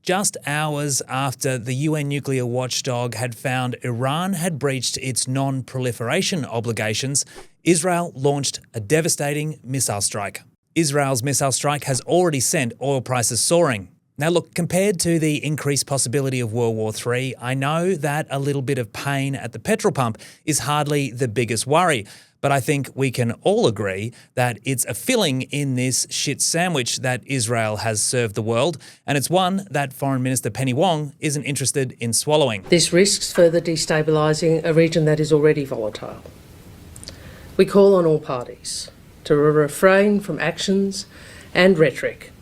Just hours after the UN nuclear watchdog had found Iran had breached its non-proliferation obligations, Israel launched a devastating missile strike. Israel's missile strike has already sent oil prices soaring. Now look, compared to the increased possibility of World War III, I know that a little bit of pain at the petrol pump is hardly the biggest worry. But I think we can all agree that it's a filling in this shit sandwich that Israel has served the world, and it's one that Foreign Minister Penny Wong isn't interested in swallowing. This risks further destabilising a region that is already volatile. We call on all parties to refrain from actions and rhetoric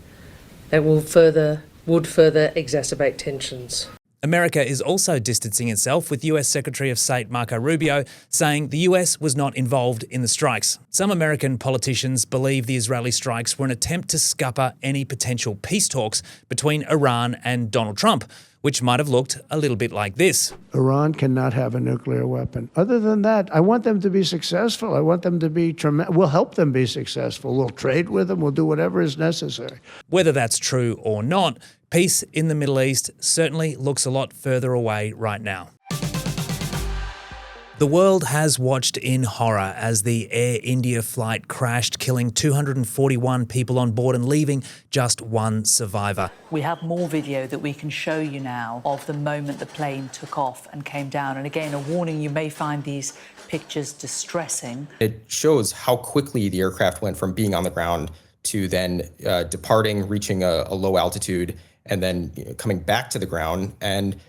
that would further exacerbate tensions. America is also distancing itself, with US Secretary of State Marco Rubio saying the US was not involved in the strikes. Some American politicians believe the Israeli strikes were an attempt to scupper any potential peace talks between Iran and Donald Trump, which might have looked a little bit like this. Iran cannot have a nuclear weapon. Other than that, I want them to be successful. I want them to be tremendous. We'll help them be successful. We'll trade with them. We'll do whatever is necessary. Whether that's true or not, peace in the Middle East certainly looks a lot further away right now. The world has watched in horror as the Air India flight crashed, killing 241 people on board and leaving just one survivor. We have more video that we can show you now of the moment the plane took off and came down. And again, a warning, you may find these pictures distressing. It shows how quickly the aircraft went from being on the ground to then departing, reaching a low altitude, and then coming back to the ground. And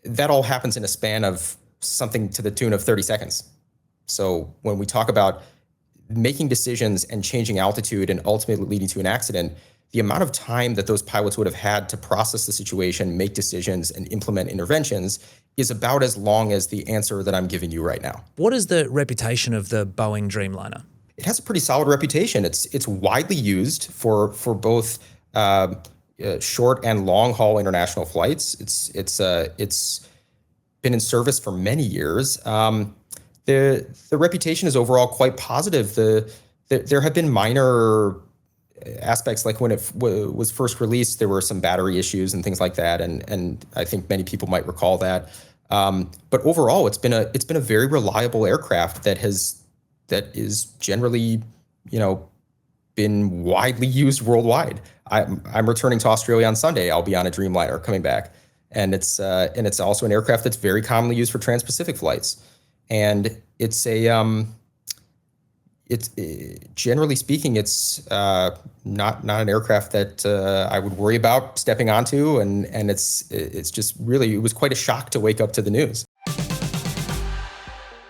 that all happens in a span of something to the tune of 30 seconds. So when we talk about making decisions and changing altitude and ultimately leading to an accident, the amount of time that those pilots would have had to process the situation, make decisions, and implement interventions is about as long as the answer that I'm giving you right now. What is the reputation of the Boeing Dreamliner? It has a pretty solid reputation. It's widely used for both short and long haul international flights. It's been in service for many years. The reputation is overall quite positive. There have been minor aspects, like when it was first released, there were some battery issues and things like that, and I think many people might recall that. But overall, it's been a very reliable aircraft that is generally, been widely used worldwide. I'm returning to Australia on Sunday. I'll be on a Dreamliner coming back. And it's also an aircraft that's very commonly used for trans-Pacific flights. And generally speaking, it's not an aircraft that I would worry about stepping onto. And it's just really, it was quite a shock to wake up to the news.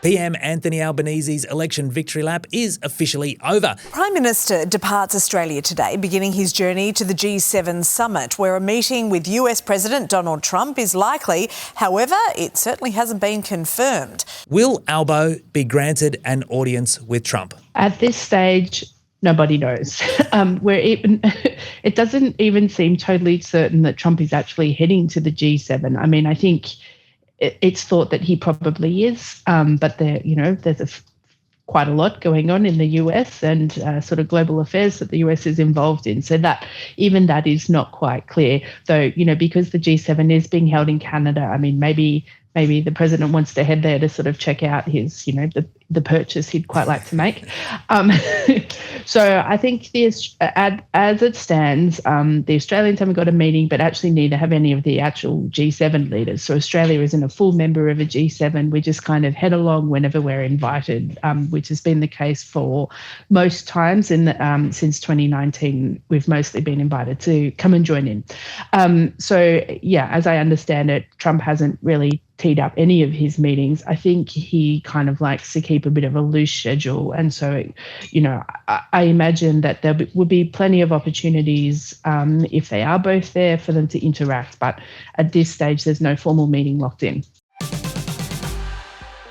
PM Anthony Albanese's election victory lap is officially over. Prime Minister departs Australia today, beginning his journey to the G7 summit, where a meeting with US President Donald Trump is likely. However, it certainly hasn't been confirmed. Will Albo be granted an audience with Trump? At this stage, nobody knows. It doesn't even seem totally certain that Trump is actually heading to the G7. I mean, I think it's thought that he probably is, but there's quite a lot going on in the US and sort of global affairs that the US is involved in. So that is not quite clear, though. Because the G7 is being held in Canada. I mean, maybe the president wants to head there to sort of check out his, the purchase he'd quite like to make. So I think as it stands, the Australians haven't got a meeting, but actually neither have any of the actual G7 leaders. So Australia isn't a full member of a G7. We just kind of head along whenever we're invited, which has been the case for most times. Since 2019, we've mostly been invited to come and join in. As I understand it, Trump hasn't really teed up any of his meetings. I think he kind of likes to keep a bit of a loose schedule. And so, I imagine that there would be plenty of opportunities if they are both there for them to interact. But at this stage, there's no formal meeting locked in.